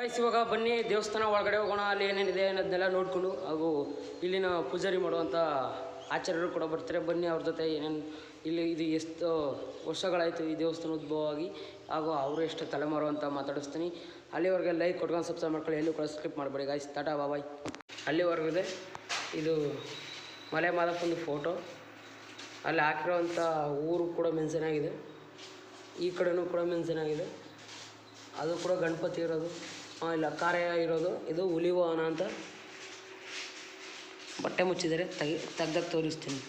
Guys ಇವಾಗ ಬನ್ನಿ ದೇವಸ್ಥಾನ ಒಳಗಡೆ ಹೋಗೋಣ. ಅಲ್ಲಿ ಏನೇನಿದೆ ಅನ್ನೋದನ್ನೆಲ್ಲ ನೋಡಿಕೊಂಡು ಹಾಗೂ ಇಲ್ಲಿನ ಪೂಜಾರಿ ಮಾಡುವಂಥ ಆಚಾರ್ಯರು ಕೂಡ ಬರ್ತಾರೆ. ಬನ್ನಿ ಅವ್ರ ಜೊತೆ ಏನೇನು ಇಲ್ಲಿ ಇದು ಎಷ್ಟು ವರ್ಷಗಳಾಯಿತು ಈ ದೇವಸ್ಥಾನ ಉದ್ಭವವಾಗಿ ಹಾಗೂ ಅವರು ಎಷ್ಟು ತಲೆಮಾರು ಅಂತ ಮಾತಾಡಿಸ್ತೀನಿ. ಅಲ್ಲಿವರೆಗೆ ಲೈಕ್ ಕೊಟ್ಕೊಂಡು ಸಬ್ಸ್ಕ್ರೈಬ್ ಮಾಡ್ಕೊಳ್ಳಿ, ಎಲ್ಲೂ ಕೂಡ ಸ್ಕಿಪ್ ಮಾಡಬೇಡಿ ಗೈಸ್. ಟಾಟಾ ಬಾಯ್. ಅಲ್ಲಿವರೆಗಿದೆ ಇದು ಮಲೆ ಮಾದಪ್ಪಂದು ಫೋಟೋ. ಅಲ್ಲಿ ಹಾಕಿರೋವಂಥ ಊರು ಕೂಡ ಮೆನ್ಷನ್ ಆಗಿದೆ, ಈ ಕಡೆನೂ ಕೂಡ ಮೆನ್ಷನ್ ಆಗಿದೆ. ಅದು ಕೂಡ ಗಣಪತಿ ಇರೋದು, ಇಲ್ಲ ಕಾರ್ಯ ಇರೋದು. ಇದು ಹುಲಿ ವಾಹನ ಅಂತ ಬಟ್ಟೆ ಮುಚ್ಚಿದ್ದಾರೆ, ತೆಗ್ದಾಗ ತೋರಿಸ್ತೀನಿ.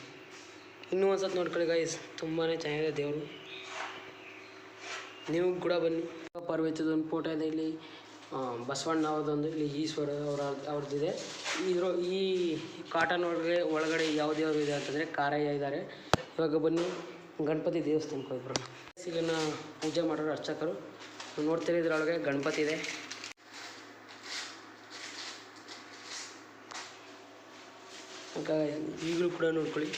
ಇನ್ನೂ ಒಂದು ಸತಿ ನೋಡ್ಕೊಳ್ಳಿ ಗೈಸ್, ತುಂಬಾ ಚೆನ್ನಾಗಿದೆ ದೇವರು. ನೀವು ಕೂಡ ಬನ್ನಿ. ಪಾರ್ವತಿದೊಂದು ಫೋಟೋ ಇದೆ, ಇಲ್ಲಿ ಬಸವಣ್ಣ ಅವ್ರದ್ದೊಂದು, ಇಲ್ಲಿ ಈಶ್ವರ ಅವ್ರದ್ದಿದೆ. ಈ ಕಾಟನ್ ಒಳಗಡೆ ಯಾವ ದೇವರು ಇದೆ ಅಂತಂದರೆ ಕಾರಯ್ಯ ಇದ್ದಾರೆ. ಇವಾಗ ಬನ್ನಿ ಗಣಪತಿ ದೇವಸ್ಥಾನಕ್ಕೆ ಹೋಗಿ ಬರೋಣ. ಇಲ್ಲಿನ ಪೂಜೆ ಮಾಡೋರು ಅರ್ಚಕರು ನೋಡ್ತೀರಿ, ಇದರೊಳಗೆ ಗಣಪತಿ ಇದೆ. ಈಗಲೂ ಕೂಡ ನೋಡ್ಕೊಳ್ಳಿ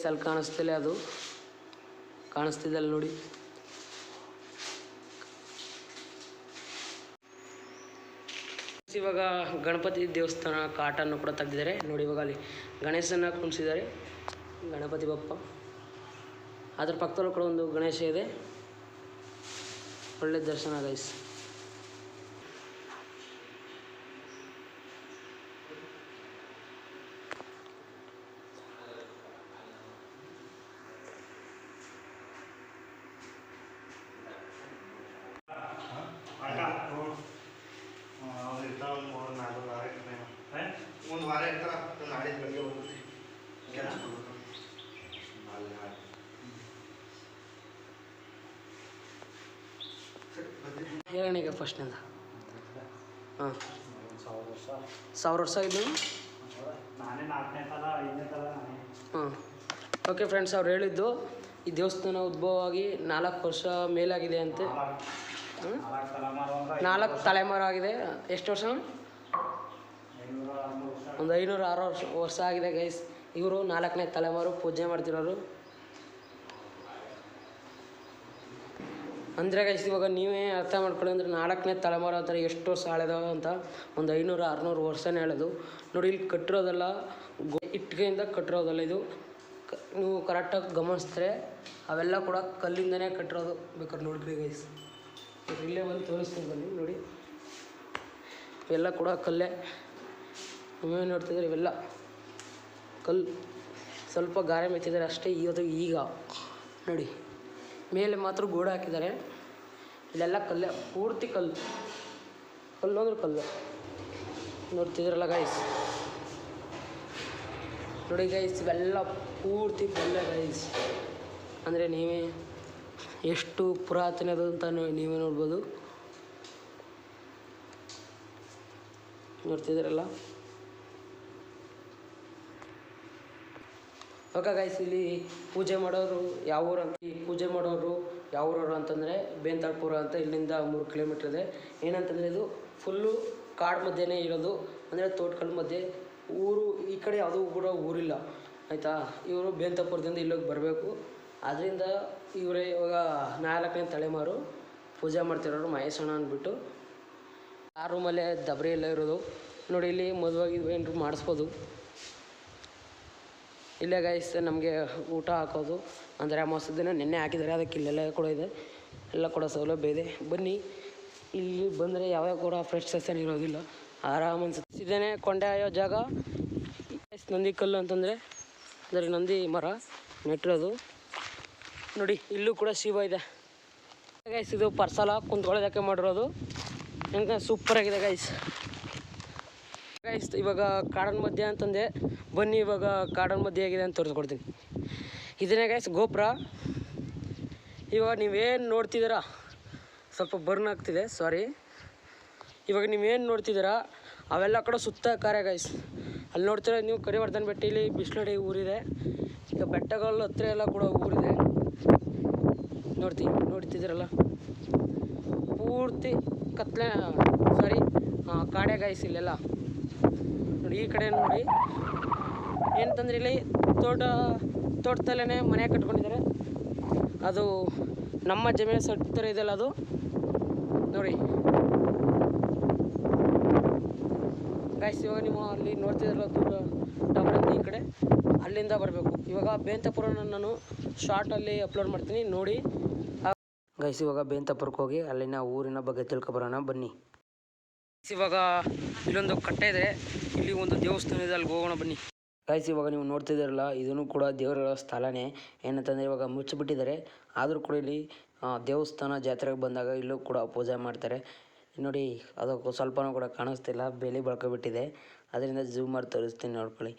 ಅಲ್ಲಿ ಕಾಣಿಸ್ತಿಲ್ಲ, ಅದು ಕಾಣಿಸ್ತಿದೆ ಅಲ್ಲಿ ನೋಡಿ. ಇವಾಗ ಗಣಪತಿ ದೇವಸ್ಥಾನ ಕಾಟನ್ನು ಕೂಡ ತೆಗೆದಿದ್ದಾರೆ ನೋಡಿ. ಇವಾಗ ಅಲ್ಲಿ ಗಣೇಶನ ಕುಣಿಸಿದ್ದಾರೆ, ಗಣಪತಿ ಬಪ್ಪ. ಅದ್ರ ಪಕ್ಕದಲ್ಲೂ ಕೂಡ ಒಂದು ಗಣೇಶ ಇದೆ. ಒಳ್ಳೆ ದರ್ಶನ ಗೈಸ್. ಒಂದು ವಾರ ಇರ್ತಾರ, ನಾಳೆ ಬೆಳಗ್ಗೆ ಹೋಗ್ತೀವಿ. ಹೇಳೋಣ ಈಗ ಫಸ್ಟ್ನಿಂದ. ಹಾಂ, 1000 ವರ್ಷ ಇದು. ಹಾಂ, ಓಕೆ ಫ್ರೆಂಡ್ಸ್, ಅವ್ರು ಹೇಳಿದ್ದು ಈ ದೇವಸ್ಥಾನ ಉದ್ಭವವಾಗಿ 4 ವರ್ಷ ಮೇಲಾಗಿದೆ ಅಂತೆ. 4 ತಲೆಮಾರು ಆಗಿದೆ. ಎಷ್ಟು ವರ್ಷ? ಒಂದು 500-600 ವರ್ಷ ಆಗಿದೆ ಗೈಸ್. ಇವರು 4ನೇ ತಲೆಮಾರು ಪೂಜೆ ಮಾಡ್ತಿರೋರು. ಅಂದರೆ ಗೈಸ್ ಇವಾಗ ನೀವೇ ಅರ್ಥ ಮಾಡ್ಕೊಳ್ಳಿ, ಅಂದರೆ 4ನೇ ತಲೆಮಾರು ಅಂತಾರೆ ಎಷ್ಟು ವರ್ಷ ಹಳೆದವ ಅಂತ. ಒಂದು 500-600 ವರ್ಷನೇ ಹೇಳೋದು ನೋಡಿ. ಇಲ್ಲಿ ಕಟ್ಟಿರೋದಲ್ಲ, ಇಟ್ಟಿಗೆಯಿಂದ ಕಟ್ಟಿರೋದಲ್ಲ ಇದು. ನೀವು ಕರೆಕ್ಟಾಗಿ ಗಮನಿಸಿದ್ರೆ ಅವೆಲ್ಲ ಕೂಡ ಕಲ್ಲಿಂದನೇ ಕಟ್ಟಿರೋದು. ಬೇಕಾದ್ರೆ ನೋಡ್ರಿ ಗೈಸ್, ಇಲ್ಲೇ ಬಂದು ತೋರಿಸ್ತೀನಿ ಬನ್ನಿ ನೋಡಿ. ಇವೆಲ್ಲ ಕೂಡ ಕಲ್ಲೇ. ನೀವೇ ನೋಡ್ತಿದ್ರೆ ಇವೆಲ್ಲ ಕಲ್ಲು, ಸ್ವಲ್ಪ ಗಾರೆ ಮೆತ್ತಿದ್ದಾರೆ ಅಷ್ಟೇ. ಈಗ ನೋಡಿ ಮೇಲೆ ಮಾತ್ರ ಗೋಡೆ ಹಾಕಿದ್ದಾರೆ. ಇಲ್ಲೆಲ್ಲ ಕಲ್ಲೇ, ಪೂರ್ತಿ ಕಲ್ಲು ಅಂದ್ರೆ ಕಲ್ಲು. ನೋಡ್ತಿದ್ರಲ್ಲ ಗೈಸ್, ನೋಡಿ ಗೈಸ್, ಇವೆಲ್ಲ ಪೂರ್ತಿ ಕಲ್ಲೇ ಗೈಸ್. ಅಂದರೆ ನೀವೇ ಎಷ್ಟು ಪುರಾತನದು ಅಂತ ನೀವೇ ನೋಡ್ಬೋದು. ನೋಡ್ತಿದ್ದೀರಲ್ಲ. ಓಕೆ ಗೈಸ್, ಇಲ್ಲಿ ಪೂಜೆ ಮಾಡೋರು ಯಾವ ಊರು ಅಂತ, ಈ ಪೂಜೆ ಮಾಡೋರು ಯಾವ ಊರವರು ಅಂತಂದರೆ ಬೇಂತಾಳ್ಪುರ ಅಂತ. ಇಲ್ಲಿಂದ 3 ಕಿಲೋಮೀಟ್ರ್ ಇದೆ. ಏನಂತಂದರೆ ಇದು ಫುಲ್ಲು ಕಾಡು ಮಧ್ಯೆನೇ ಇರೋದು, ಅಂದರೆ ತೋಟಗಳ ಮಧ್ಯೆ. ಊರು ಈ ಕಡೆ ಯಾವುದೂ ಕೂಡ ಊರಿಲ್ಲ ಆಯಿತಾ. ಇವರು ಬೇಂತಾಪುರದಿಂದ ಇಲ್ಲಿಗೆ ಬರಬೇಕು. ಅದರಿಂದ ಇವರೇ ಇವಾಗ 4ನೇ ತಲೆಮಾರು ಪೂಜೆ ಮಾಡ್ತಿರೋರು. ಮಹೇಶಣ್ಣ ಅಂದ್ಬಿಟ್ಟು ಆ ರೂಮಲ್ಲೇ ದಬರಿ ಎಲ್ಲ ಇರೋದು ನೋಡಿ. ಇಲ್ಲಿ ಮದುವಾಗಿ ಏನಾರು ಮಾಡಿಸ್ಬೋದು. ಇಲ್ಲೇ ಗೈಸ್ ನಮಗೆ ಊಟ ಹಾಕೋದು, ಅಂದರೆ ಅಮಾವಾಸ್ಯೆ ದಿನ ನೆನ್ನೆ ಹಾಕಿದ್ದಾರೆ, ಅದಕ್ಕೆ ಇಲ್ಲೆಲ್ಲ ಕೂಡ ಇದೆ, ಎಲ್ಲ ಕೂಡ ಸೌಲಭ್ಯ ಇದೆ. ಬನ್ನಿ, ಇಲ್ಲಿ ಬಂದರೆ ಯಾವ್ಯಾವ ಕೂಡ ಫ್ರೆಶ್ನೆಸ್ಸೇನು ಇರೋದಿಲ್ಲ, ಆರಾಮ ಅನ್ಸುತ್ತೆ. ಇದೇನೆ ಕೊಂಡೆ ಆಯೋ ಜಾಗ. ನಂದಿ ಕಲ್ಲು ಅಂತಂದರೆ ಅಂದರೆ ನಂದಿ ಮರ ನೆಟ್ಟಿರೋದು ನೋಡಿ. ಇಲ್ಲೂ ಕೂಡ ಶಿವ ಇದೆ ಗೈಸ್. ಇದು ಪರ್ಸಲ ಕುಂತ್ಕೊಳ್ಳೋದಕ್ಕೆ ಮಾಡಿರೋದು. ಹೆಂಗೆ ಸೂಪರಾಗಿದೆ ಗೈಸ್. ಇವಾಗ ಕಾಡನ್ ಮಧ್ಯೆ ಅಂತಂದೆ, ಬನ್ನಿ ಇವಾಗ ಕಾಡನ್ ಮಧ್ಯೆ ಹೇಗಿದೆ ಅಂತ ತೋರಿಸ್ಕೊಡ್ತೀನಿ. ಇದನ್ನೇ ಗೈಸ್ ಗೋಪುರ. ಇವಾಗ ನೀವೇನು ನೋಡ್ತಿದ್ದೀರಾ, ಸ್ವಲ್ಪ ಬರ್ನ್ ಆಗ್ತಿದೆ, ಸಾರಿ. ಇವಾಗ ನೀವೇನು ನೋಡ್ತಿದ್ದೀರಾ ಅವೆಲ್ಲ ಕಡೆ ಸುತ್ತ ಕಾರ್ಯ ಗೈಸ್. ಅಲ್ಲಿ ನೋಡ್ತೀರ ನೀವು, ಕರಿವರ್ಧನ ಬೆಟ್ಟಲ್ಲಿ ಬಿಸ್ಲಡಿ ಊರಿದೆ. ಈಗ ಬೆಟ್ಟಗಳ ಹತ್ರ ಎಲ್ಲ ಕೂಡ ಊರಿದೆ. ನೋಡ್ತಿದ್ದೀರಲ್ಲ, ಪೂರ್ತಿ ಕತ್ಲೆ, ಸಾರಿ ಕಾಡೆ ಗೈಸ್ ಇಲ್ಲೆಲ್ಲ ನೋಡಿ. ಈ ಕಡೆ ನೋಡಿ ಏನಂತಂದ್ರೆ ಇಲ್ಲಿ ತೋಟದಲ್ಲೇ ಮನೆ ಕಟ್ಕೊಂಡಿದ್ದಾರೆ. ಅದು ನಮ್ಮ ಜಮೀನು ಸಟ್ ಥರ ಇದೆಯಲ್ಲ, ಅದು ನೋಡಿ ಗೈಸ್, ಇವಾಗ ನೀವು ಅಲ್ಲಿ ನೋಡ್ತಿದ್ರಲ್ಲ ದೂರ ಡಬಲಿಂದ ಈ ಕಡೆ ಅಲ್ಲಿಂದ ಬರಬೇಕು. ಇವಾಗ ಬೇಂತಪುರನ ನಾನು ಶಾರ್ಟಲ್ಲಿ ಅಪ್ಲೋಡ್ ಮಾಡ್ತೀನಿ ನೋಡಿ ಗೈಸ್. ಇವಾಗ ಬೇಂತಪುರಕ್ಕೆ ಹೋಗಿ ಅಲ್ಲಿನ ಊರಿನ ಬಗ್ಗೆ ತಿಳ್ಕೊಬರೋಣ ಬನ್ನಿ. ಇವಾಗ ಇಲ್ಲೊಂದು ಕಟ್ಟೆ ಇದೆ, ಇಲ್ಲಿ ಒಂದು ದೇವಸ್ಥಾನ ಇದೆ, ಅಲ್ಲಿಗೆ ಹೋಗೋಣ ಬನ್ನಿ ಗೈಸ್. ಇವಾಗ ನೀವು ನೋಡ್ತಿದ್ದೀರಲ್ಲ, ಇದನ್ನು ಕೂಡ ದೇವರ ಸ್ಥಳನೇ. ಏನಂತಂದರೆ ಇವಾಗ ಮುಚ್ಚಿಬಿಟ್ಟಿದ್ದಾರೆ, ಆದರೂ ಕೂಡ ಇಲ್ಲಿ ದೇವಸ್ಥಾನ ಜಾತ್ರೆಗೆ ಬಂದಾಗ ಇಲ್ಲೂ ಕೂಡ ಪೂಜೆ ಮಾಡ್ತಾರೆ ನೋಡಿ. ಅದಕ್ಕೂ ಸ್ವಲ್ಪನೂ ಕೂಡ ಕಾಣಿಸ್ತಿಲ್ಲ, ಬೇಲಿ ಬೆಳ್ಕೊಬಿಟ್ಟಿದೆ, ಅದರಿಂದ ಝೂಮ್ ಮಾಡಿ ತೋರಿಸ್ತೀನಿ ನೋಡ್ಕೊಳ್ಳಿ.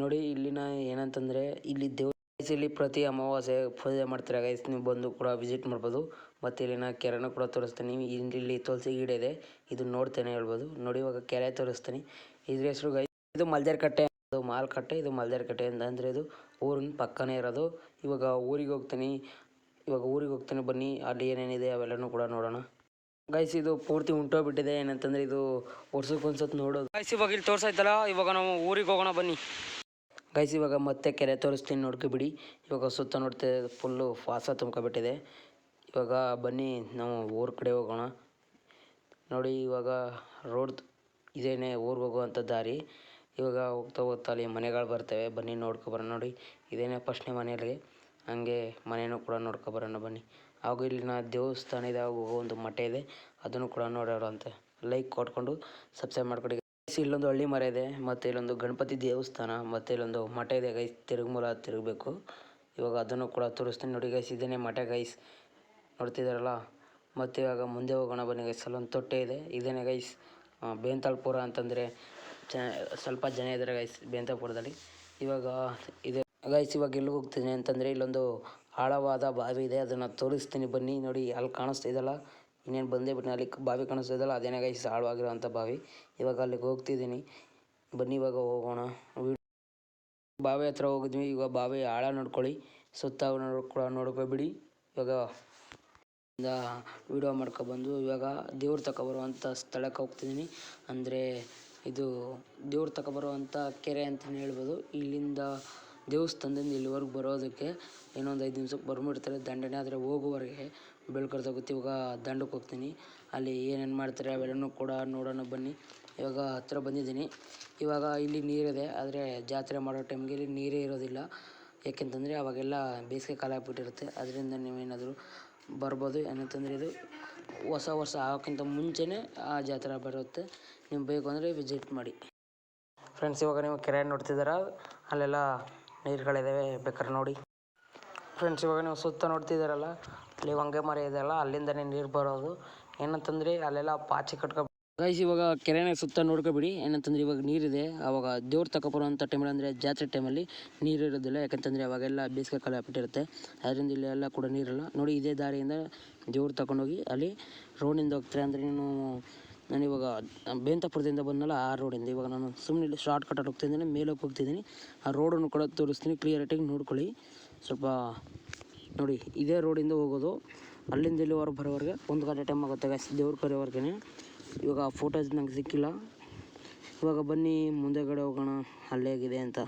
ನೋಡಿ ಇಲ್ಲಿನ ಏನಂತಂದರೆ ಇಲ್ಲಿ ಇಲ್ಲಿ ಪ್ರತಿ ಅಮಾವಾಸ್ಯೆ ಪೂಜೆ ಮಾಡ್ತಾರೆ ಗೈಸ್. ನೀವು ಬಂದು ಕೂಡ ವಿಸಿಟ್ ಮಾಡ್ಬೋದು. ಮತ್ತು ಇಲ್ಲಿನ ಕೆರೆನೂ ಕೂಡ ತೋರಿಸ್ತೀನಿ. ಇಲ್ಲಿ ತುಳಸಿ ಗಿಡ ಇದೆ, ಇದು ನೋಡ್ತೇನೆ ಹೇಳ್ಬೋದು. ನೋಡಿ ಇವಾಗ ಕೆರೆ ತೋರಿಸ್ತೀನಿ. ಇದ್ರ ಹೆಸರು ಗೈಸ್, ಇದು ಮಲ್ದೇರ್ ಕಟ್ಟೆ, ಇದು ಮಾಲ್ಕಟ್ಟೆ, ಇದು ಮಲ್ದೇರ್ ಕಟ್ಟೆ ಅಂದರೆ ಇದು ಊರಿನ ಪಕ್ಕನೇ ಇರೋದು. ಇವಾಗ ಊರಿಗೆ ಹೋಗ್ತೀನಿ ಬನ್ನಿ, ಅಲ್ಲಿ ಏನೇನಿದೆ ಅವೆಲ್ಲನೂ ಕೂಡ ನೋಡೋಣ ಗೈಸ್. ಇದು ಪೂರ್ತಿ ಉಂಟೋಗ್ಬಿಟ್ಟಿದೆ, ಏನಂತಂದರೆ ಇದು ವರ್ಷಕ್ಕೊಂದ್ಸತಿ ನೋಡೋದು ಗೈಸ್. ಇವಾಗ ಇಲ್ಲಿ ತೋರಿಸಾಯ್ತಲ್ಲ, ಇವಾಗ ನಾವು ಊರಿಗೆ ಹೋಗೋಣ ಬನ್ನಿ ಗೈಸ್. ಇವಾಗ ಮತ್ತೆ ಕೆರೆ ತೋರಿಸ್ತೀನಿ ನೋಡ್ಕೊಬಿಡಿ. ಇವಾಗ ಸುತ್ತ ನೋಡ್ತಾ ಫುಲ್ಲು ಫಾಸ ತುಂಬ್ಕೊಬಿಟ್ಟಿದೆ. ಇವಾಗ ಬನ್ನಿ ನಾವು ಊರ ಕಡೆ ಹೋಗೋಣ ನೋಡಿ. ಇವಾಗ ರೋಡ್ ಇದೇನೆ ಊರಿಗೆ ಹೋಗುವಂಥ ದಾರಿ. ಇವಾಗ ಹೋಗ್ತಾ ಅಲ್ಲಿ ಮನೆಗಳು ಬರ್ತವೆ, ಬನ್ನಿ ನೋಡ್ಕೊಬರೋಣ ನೋಡಿ. ಇದೇನೆ ಫಸ್ಟ್ನೇ ಮನೆಯಲ್ಲಿ, ಹಂಗೆ ಮನೆಯೂ ಕೂಡ ನೋಡ್ಕೊಬರೋಣ ಬನ್ನಿ. ಹಾಗೂ ಇಲ್ಲಿನ ದೇವಸ್ಥಾನ ಇದೆ, ಹಾಗೂ ಒಂದು ಮಠ ಇದೆ, ಅದನ್ನು ಕೂಡ ನೋಡೋರಂತೆ. ಲೈಕ್ ಕೊಟ್ಕೊಂಡು ಸಬ್ಸ್ಕ್ರೈಬ್ ಮಾಡ್ಕೊಡಿ. ಇಲ್ಲೊಂದು ಹಳ್ಳಿ ಮರ ಇದೆ, ಮತ್ತು ಇಲ್ಲೊಂದು ಗಣಪತಿ ದೇವಸ್ಥಾನ, ಮತ್ತು ಇಲ್ಲೊಂದು ಮಠ ಇದೆ ಗೈಸ್. ತಿರುಗಬೇಕು. ಇವಾಗ ಅದನ್ನು ಕೂಡ ತೋರಿಸ್ತೀನಿ ನೋಡಿ ಗೈಸ್. ಇದೇನೆ ಮಠ ಗೈಸ್, ನೋಡ್ತಿದ್ದಾರಲ್ಲ. ಮತ್ತು ಇವಾಗ ಮುಂದೆ ಹೋಗೋಣ ಬನ್ನಿ ಗೈಸ್. ಅಲ್ಲೊಂದು ತೊಟ್ಟೆ ಇದೆ, ಇದೇನೆ ಗೈಸ್ ಬೇಂತಾಳ್ಪುರ ಅಂತಂದರೆ ಸ್ವಲ್ಪ ಜನ ಇದ್ದಾರೆ ಗೈಸ್ ಬೇಂತಾಪುರದಲ್ಲಿ. ಇವಾಗ ಇದೆ ಗೈಸ್. ಇವಾಗ ಎಲ್ಲಿಗೆ ಹೋಗ್ತೀನಿ ಅಂತಂದರೆ ಇಲ್ಲೊಂದು ಆಳವಾದ ಬಾವಿ ಇದೆ, ಅದನ್ನು ತೋರಿಸ್ತೀನಿ ಬನ್ನಿ ನೋಡಿ. ಅಲ್ಲಿ ಕಾಣಿಸ್ತಿದೆಯಲ್ಲ, ಇನ್ನೇನು ಬಂದೇ ಬಿಟ್ಟು ಅಲ್ಲಿ ಬಾವಿ ಕಾಣಿಸ್ತಿದೆಯಲ್ಲ, ಅದೇನೇ ಗೈಸ್ ಆಳವಾಗಿರೋಂಥ ಬಾವಿ. ಇವಾಗ ಅಲ್ಲಿಗೆ ಹೋಗ್ತಿದ್ದೀನಿ ಬನ್ನಿ, ಇವಾಗ ಹೋಗೋಣ. ಬಾವಿ ಹತ್ರ ಹೋಗಿದ್ವಿ, ಇವಾಗ ಬಾವಿ ಆಳ ನೋಡ್ಕೊಳ್ಳಿ, ಸುತ್ತ ಕೂಡ ನೋಡ್ಕೊಬಿಡಿ. ಇವಾಗ ವೀಡಿಯೋ ಮಾಡ್ಕೊಬಂದು ಇವಾಗ ದೇವ್ರು ತಗೊಬರುವಂಥ ಸ್ಥಳಕ್ಕೆ ಹೋಗ್ತಿದ್ದೀನಿ. ಅಂದರೆ ಇದು ದೇವ್ರು ತಗೊಬರುವಂಥ ಕೆರೆ ಅಂತಲೇ ಹೇಳ್ಬೋದು. ಇಲ್ಲಿಂದ ದೇವಸ್ಥಾನದಿಂದ ಇಲ್ಲಿವರೆಗೆ ಬರೋದಕ್ಕೆ ಇನ್ನೊಂದು 5 ನಿಮಿಷಕ್ಕೆ ಬಂದ್ಬಿಡ್ತಾರೆ ದಂಡನೆ. ಆದರೆ ಹೋಗುವವರೆಗೆ ಬೆಳ್ಕೊಳ್ತಾಗುತ್ತೆ. ಇವಾಗ ದಂಡಕ್ಕೆ ಹೋಗ್ತೀನಿ, ಅಲ್ಲಿ ಏನೇನು ಮಾಡ್ತಾರೆ ಅವೆಲ್ಲನೂ ಕೂಡ ನೋಡೋಣ ಬನ್ನಿ. ಇವಾಗ ಹತ್ರ ಬಂದಿದ್ದೀನಿ. ಇವಾಗ ಇಲ್ಲಿ ನೀರಿದೆ, ಆದರೆ ಜಾತ್ರೆ ಮಾಡೋ ಟೈಮ್ಗೆ ಇಲ್ಲಿ ನೀರೇ ಇರೋದಿಲ್ಲ. ಏಕೆಂತಂದರೆ ಅವಾಗೆಲ್ಲ ಬೇಸಿಗೆ ಕಾಲ ಆಗ್ಬಿಟ್ಟಿರುತ್ತೆ, ಅದರಿಂದ ನೀವೇನಾದರೂ ಬರ್ಬೋದು. ಏನಂತಂದರೆ ಇದು ಹೊಸ ವರ್ಷ ಆಗೋಕ್ಕಿಂತ ಮುಂಚೆನೇ ಆ ಜಾತ್ರೆ ಬರುತ್ತೆ. ನೀವು ಬೇಕು ಅಂದರೆ ವಿಸಿಟ್ ಮಾಡಿ ಫ್ರೆಂಡ್ಸ್. ಇವಾಗ ನೀವು ಕೆರೆ ನೋಡ್ತಿದ್ದೀರ, ಅಲ್ಲೆಲ್ಲ ನೀರುಗಳಿದ್ದಾವೆ, ಬೇಕಾದ್ರೆ ನೋಡಿ ಫ್ರೆಂಡ್ಸ್. ಇವಾಗ ನೀವು ಸುತ್ತ ನೋಡ್ತಿದ್ದೀರಲ್ಲ, ಅಲ್ಲಿ ಹೊಂಗೆ ಮರ ಇದೆಯಲ್ಲ, ಅಲ್ಲಿಂದನೇ ನೀರು ಬರೋದು. ಏನಂತಂದರೆ ಅಲ್ಲೆಲ್ಲ ಪಾಚಿ ಕಟ್ಕೊ ಗೈಸ್. ಇವಾಗ ಕೆರೆನ ಸುತ್ತ ನೋಡ್ಕೊಬಿಡಿ. ಏನಂತಂದರೆ ಇವಾಗ ನೀರಿದೆ, ಆವಾಗ ದೇವ್ರು ತಗೊಬರುವಂಥ ಟೈಮಲ್ಲಿ ಅಂದರೆ ಜಾತ್ರೆ ಟೈಮಲ್ಲಿ ನೀರು ಇರೋದಿಲ್ಲ. ಯಾಕಂತಂದರೆ ಅವಾಗೆಲ್ಲ ಬೇಸಿಗೆ ಕಾಲ ಆಗ್ಬಿಟ್ಟಿರುತ್ತೆ, ಅದರಿಂದ ಇಲ್ಲೆಲ್ಲ ಕೂಡ ನೀರಿಲ್ಲ ನೋಡಿ. ಇದೇ ದಾರಿಯಿಂದ ದೇವ್ರು ತಗೊಂಡೋಗಿ ಅಲ್ಲಿ ರೋಡಿಂದ ಹೋಗ್ತಾರೆ. ಅಂದರೆ ನಾನು ಇವಾಗ ಬೇಂತಪುರದಿಂದ ಬಂದನಲ್ಲ, ಆ ರೋಡಿಂದ ಇವಾಗ ನಾನು ಸುಮ್ಮನೆ ಇಲ್ಲಿ ಶಾರ್ಟ್ ಕಟ್ಟಲ್ಲಿ ಹೋಗ್ತಿದ್ದೀನಿ, ಮೇಲಕ್ಕೆ ಹೋಗ್ತಿದ್ದೀನಿ. ಆ ರೋಡನ್ನು ಕೂಡ ತೋರಿಸ್ತೀನಿ, ಕ್ಲಿಯರಿಟಿಯಾಗಿ ನೋಡ್ಕೊಳ್ಳಿ ಸ್ವಲ್ಪ ನೋಡಿ. ಇದೇ ರೋಡಿಂದ ಹೋಗೋದು, ಅಲ್ಲಿಂದ ಇಲ್ಲಿವರೆಗೆ ಬರೋವರೆಗೆ 1 ಗಂಟೆ ಟೈಮ್ ಆಗುತ್ತೆ ಗೈಸ್, ದೇವ್ರ ಕರೆವರೆಗೆ. ಇವಾಗ ಫೋಟೋಸ್ ನಂಗೆ ಸಿಕ್ಕಿಲ್ಲ. ಇವಾಗ ಬನ್ನಿ ಮುಂದೆಗಡೆ ಹೋಗೋಣ, ಅಲ್ಲೇಗಿದೆ ಅಂತ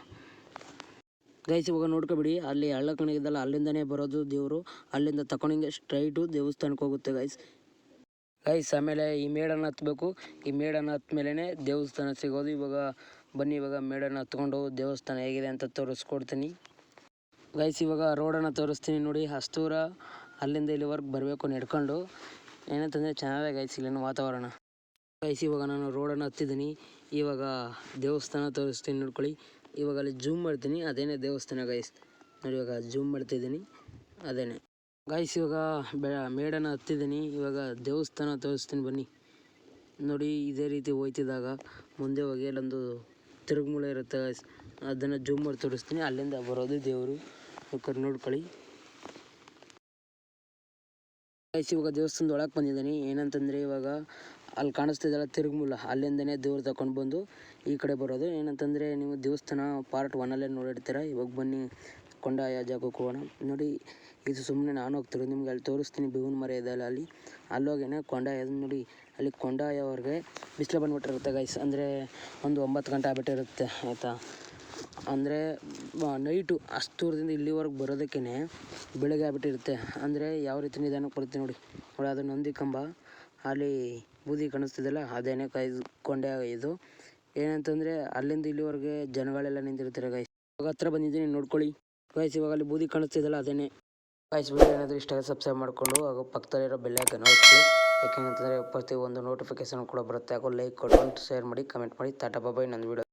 ಗೈಸ್. ಇವಾಗ ನೋಡ್ಕೊಬಿಡಿ, ಅಲ್ಲಿ ಹಳ್ಳ ಕಣಗಿದ್ದಲ್ಲ, ಅಲ್ಲಿಂದನೇ ಬರೋದು ದೇವರು. ಅಲ್ಲಿಂದ ತಗೊಂಡಿಂಗೆ ಸ್ಟ್ರೈಟು ದೇವಸ್ಥಾನಕ್ಕೆ ಹೋಗುತ್ತೆ ಗೈಸ್. ಆಮೇಲೆ ಈ ಮೇಡನ್ನು ಹತ್ತಬೇಕು, ಈ ಮೇಡನ್ನು ಹತ್ತ ಮೇಲೇ ದೇವಸ್ಥಾನ ಸಿಗೋದು. ಇವಾಗ ಬನ್ನಿ, ಇವಾಗ ಮೇಡನ್ನು ಹತ್ಕೊಂಡು ದೇವಸ್ಥಾನ ಹೇಗಿದೆ ಅಂತ ತೋರಿಸ್ಕೊಡ್ತೀನಿ ಗೈಸ್. ಇವಾಗ ರೋಡನ್ನು ತೋರಿಸ್ತೀನಿ ನೋಡಿ. ಹಸ್ತೂರ ಅಲ್ಲಿಂದ ಇಲ್ಲಿವರೆಗೆ ಬರಬೇಕು ನಡ್ಕೊಂಡು. ಏನಂತಂದರೆ ಚೆನ್ನಾಗಿದೆ ಗೈಸ್ ಇಲ್ಲಿನ ವಾತಾವರಣ ಗೈಸ್. ಇವಾಗ ನಾನು ರೋಡನ್ನು ಹತ್ತಿದ್ದೀನಿ, ಇವಾಗ ದೇವಸ್ಥಾನ ತೋರಿಸ್ತೀನಿ ನೋಡ್ಕೊಳ್ಳಿ. ಇವಾಗ ಅಲ್ಲಿ ಜೂಮ್ ಮಾಡ್ತೀನಿ, ಅದೇನೇ ದೇವಸ್ಥಾನ ಗೈಸ್ ನೋಡಿ. ಇವಾಗ ಜೂಮ್ ಮಾಡ್ತಿದ್ದೀನಿ, ಅದೇನೇ ಗೈಸ್. ಇವಾಗ ಮೇಡನ್ನು ಹತ್ತಿದ್ದೀನಿ, ಇವಾಗ ದೇವಸ್ಥಾನ ತೋರಿಸ್ತೀನಿ ಬನ್ನಿ ನೋಡಿ. ಇದೇ ರೀತಿ ಹೋಯ್ತಿದ್ದಾಗ ಮುಂದೆ ಹೋಗಿ ಅಲ್ಲೊಂದು ತಿರುಗುಮೂಲೆ ಇರುತ್ತೆ ಗೈಸ್, ಅದನ್ನು ಜೂಮ್ ಮಾಡಿ ತೋರಿಸ್ತೀನಿ. ಅಲ್ಲಿಂದ ಬರೋದು ದೇವರು, ಬೇಕಾದ್ರೆ ನೋಡ್ಕೊಳ್ಳಿ ಗೈಸ್. ಇವಾಗ ದೇವಸ್ಥಾನದ ಒಳಗೆ ಬಂದಿದ್ದೀನಿ. ಏನಂತಂದರೆ ಇವಾಗ ಅಲ್ಲಿ ಕಾಣಿಸ್ತಿದ್ದಲ್ಲ ತಿರುಗುಮೂಲ, ಅಲ್ಲಿಂದನೇ ದೇವ್ರು ತಗೊಂಡು ಬಂದು ಈ ಕಡೆ ಬರೋದು. ಏನಂತಂದರೆ ನೀವು ದೇವಸ್ಥಾನ ಪಾರ್ಟ್ 1ಅಲ್ಲೇ ನೋಡಿರ್ತೀರ. ಇವಾಗ ಬನ್ನಿ ಕೊಂಡಾಯ ಜಾಗಕ್ಕೆ ಹೋಗೋಣ ನೋಡಿ. ಇದು ಸುಮ್ಮನೆ ನಾನು ಹೋಗ್ತಿರೋದು, ನಿಮ್ಗೆ ಅಲ್ಲಿ ತೋರಿಸ್ತೀನಿ. ಬೇವಿನ ಮರ ಇದೆ ಅಲ್ಲ, ಅಲ್ಲೋಗೇನೆ ಕೊಂಡಾಯ ನೋಡಿ. ಅಲ್ಲಿ ಕೊಂಡಾಯವರೆಗೆ ಬಿಸಿಲು ಬಂದುಬಿಟ್ಟಿರುತ್ತೆ ಗೈಸ್. ಅಂದರೆ ಒಂದು 9 ಗಂಟೆ ಆಗ್ಬಿಟ್ಟಿರುತ್ತೆ ಆಯಿತಾ. ಅಂದರೆ ನೈಟು ಅಷ್ಟು ದೂರದಿಂದ ಇಲ್ಲಿವರೆಗೆ ಬರೋದಕ್ಕೇ ಬೆಳಗ್ಗೆ ಆಗ್ಬಿಟ್ಟಿರುತ್ತೆ. ಅಂದರೆ ಯಾವ ರೀತಿ ನಿಧಾನಕ್ಕೆ ಬರುತ್ತೆ ನೋಡಿ. ಅದು ನಂದಿ ಕಂಬ, ಅಲ್ಲಿ ಬೂದಿ ಕಾಣಿಸ್ತಿದೆಯಲ್ಲ ಅದೇನೇ ಕಾಯ್ದುಕೊಂಡೆ ಇದು. ಏನಂತಂದರೆ ಅಲ್ಲಿಂದ ಇಲ್ಲಿವರೆಗೆ ಜನಗಳೆಲ್ಲ ನಿಂತಿರ್ತಾರೆ ಗೈಸ್. ಇವಾಗ ಹತ್ರ ಬಂದಿದ್ದೀನಿ ನೋಡ್ಕೊಳ್ಳಿ ಗೈಸ್. ಇವಾಗ ಅಲ್ಲಿ ಬೂದಿ ಕಾಣಿಸ್ತಿದೆಯಲ್ಲ ಅದೇನೇ ಗೈಸ್. ವಿಡಿಯೋ ಏನಾದರೂ ಇಷ್ಟ ಸಬ್ಸ್ಕ್ರೈಬ್ ಮಾಡಿಕೊಂಡು ಹಾಗೂ ಪಕ್ಕದಲ್ಲಿರೋ ಬೆಲ್ ಐಕನ್ ಒತ್ತಿ. ಯಾಕೆಂತಂದರೆ ಪ್ರತಿಯೊಂದು ನೋಟಿಫಿಕೇಶನ್ ಕೂಡ ಬರುತ್ತೆ. ಹಾಗೂ ಲೈಕ್ ಕೊಟ್ಟು ಶೇರ್ ಮಾಡಿ ಕಮೆಂಟ್ ಮಾಡಿ. ಟಾಟಾ ಬಾಯ್. ನನ್ನ ವಿಡಿಯೋ